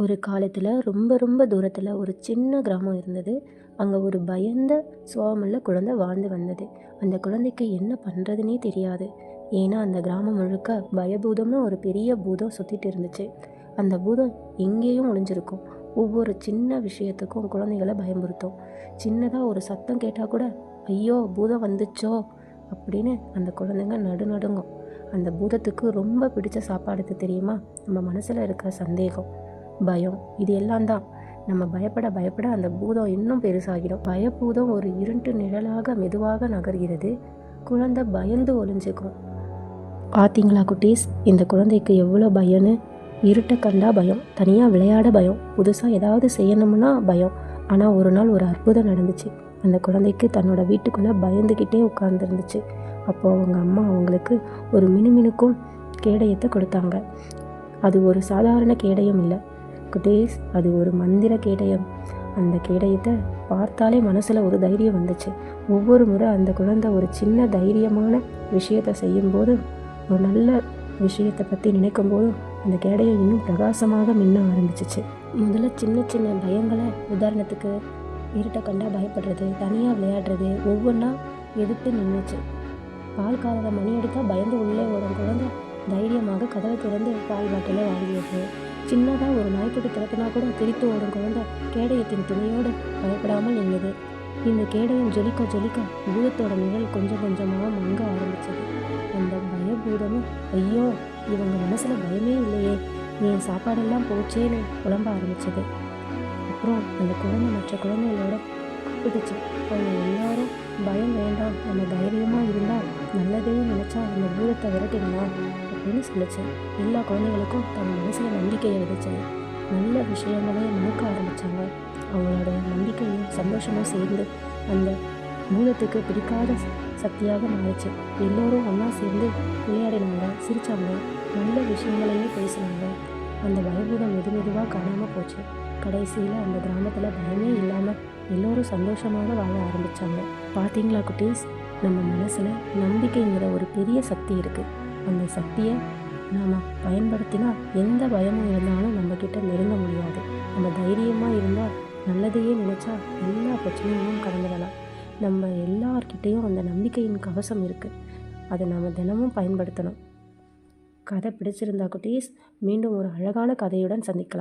ஒரு காலத்தில் ரொம்ப ரொம்ப தூரத்தில் ஒரு சின்ன கிராமம் இருந்தது. அங்கே ஒரு பயந்த சுபாவமுள்ள குழந்தை வாழ்ந்து வந்தது. அந்த குழந்தைக்கு என்ன பண்ணுறதுனே தெரியாது. ஏன்னா அந்த கிராமம் முழுக்க பயபூதம்னு ஒரு பெரிய பூதம் சுற்றிட்டு இருந்துச்சு. அந்த பூதம் எங்கேயும் ஒளிஞ்சிருக்கும். ஒவ்வொரு சின்ன விஷயத்துக்கும் குழந்தைகளை பயமுறுத்தும். சின்னதாக ஒரு சத்தம் கேட்டால் கூட ஐயோ பூதம் வந்துச்சோ அப்படின்னு அந்த குழந்தைங்க நடுநடுங்கும். அந்த பூதத்துக்கு ரொம்ப பிடிச்ச சாப்பாடு தெரியுமா? நம்ம மனசில் இருக்கிற சந்தேகம், பயம், இது எல்லாம் தான். நம்ம பயப்பட பயப்பட அந்த பூதம் இன்னும் பெருசாகிடும். பயபூதம் ஒரு இருட்டு நிழலாக மெதுவாக நகர்கிறது. குழந்தை பயந்து ஒளிஞ்சுக்கும். பார்த்தீங்களா குட்டீஸ், இந்த குழந்தைக்கு எவ்வளோ பயம்னு. இருட்டை கண்டா பயம், தனியாக விளையாட பயம், புதுசாக ஏதாவது செய்யணும்னா பயம். ஆனால் ஒரு நாள் ஒரு அற்புதம் நடந்துச்சு. அந்த குழந்தைக்கு தன்னோட வீட்டுக்குள்ளே பயந்துக்கிட்டே உட்கார்ந்துருந்துச்சு. அப்போது அவங்க அம்மா அவங்களுக்கு ஒரு மினுமினுக்கும் கேடயத்தை கொடுத்தாங்க. அது ஒரு சாதாரண கேடயம் இல்லை குட்டீஸ், அது ஒரு மந்திர கேடயம். அந்த கேடயத்தை பார்த்தாலே மனசில் ஒரு தைரியம் வந்துச்சு. ஒவ்வொரு முறை அந்த குழந்தை ஒரு சின்ன தைரியமான விஷயத்தை செய்யும்போது, ஒரு நல்ல விஷயத்தை பற்றி நினைக்கும் போதும் அந்த கேடயம் இன்னும் பிரகாசமாக மின்ன ஆரம்பிச்சிச்சு. முதல்ல சின்ன சின்ன பயங்களை, உதாரணத்துக்கு இருட்டை கண்டா பயப்படுறது, தனியாக விளையாடுறது, ஒவ்வொன்றா எதிர்த்து நின்றுச்சு. பால் காரரை மணி அடித்தா பயந்து உள்ளே ஓடும் குழந்தை தைரியமாக கதவை திறந்து பால் பாட்டிலை வாங்கியது. சின்னதாக ஒரு நாய்க்குட்டி திறப்பினா கூட திரித்து ஓடும் குழந்தை கேடயத்தின் துணையோடு பயப்படாமல் நின்றுது. இந்த கேடயம் ஜொலிக்க ஜொலிக்க பூதத்தோட நிழல் கொஞ்சம் கொஞ்சமாக மங்க ஆரம்பிச்சது. அந்த பயபூதமும் ஐயோ இவங்க மனசில் பயமே இல்லையே, என் சாப்பாடெல்லாம் போச்சேன்னு புலம்ப ஆரம்பிச்சது. அப்புறம் அந்த குழந்தை மற்ற குழந்தைகளோட கூப்பிட்டுச்சு. அவங்க எல்லாரும் பயம் வேண்டாம், நம்ம தைரியமாக இருந்தால் நல்லதே நினச்சா அந்த பூதத்தை விரட்டிடலாம் அப்படின்னு சொல்லிச்சு. எல்லா குழந்தைகளுக்கும் தன் மனசில் நம்பிக்கையை விதைச்சது. நல்ல விஷயங்களே நினைக்க ஆரம்பித்தாங்க. அவங்களோட நம்பிக்கையும் சந்தோஷமாக சேர்ந்து அந்த பூதத்துக்கு பிடிக்காத சக்தியாக மாறிச்சு. எல்லோரும் ஒன்றா சேர்ந்து விளையாடினாங்க, சிரித்தாங்க, நல்ல விஷயங்களையே பேசினாங்க. அந்த பயபூதம் மெதுவாக காணாமல் போச்சு. கடைசியில் அந்த கிராமத்தில் பயமே இல்லாமல் எல்லோரும் சந்தோஷமாக வாழ ஆரம்பித்தாங்க. பார்த்தீங்களா குட்டீஸ், நம்ம மனசில் நம்பிக்கைங்கிற ஒரு பெரிய சக்தி இருக்குது. அந்த சக்தியை நாம் பயன்படுத்தினா எந்த பயமும் இருந்தாலும் நம்மக்கிட்ட நெருங்க முடியாது. நம்ம தைரியமாக இருந்தால் நல்லதையே நினச்சா எல்லா பிரச்சனையும் கடந்துடலாம். நம்ம எல்லார்கிட்டேயும் அந்த நம்பிக்கையின் கவசம் இருக்குது. அதை நம்ம தினமும் பயன்படுத்தணும். கதை பிடிச்சிருந்தா குட்டீஸ், மீண்டும் ஒரு அழகான கதையுடன் சந்திக்கலாம்.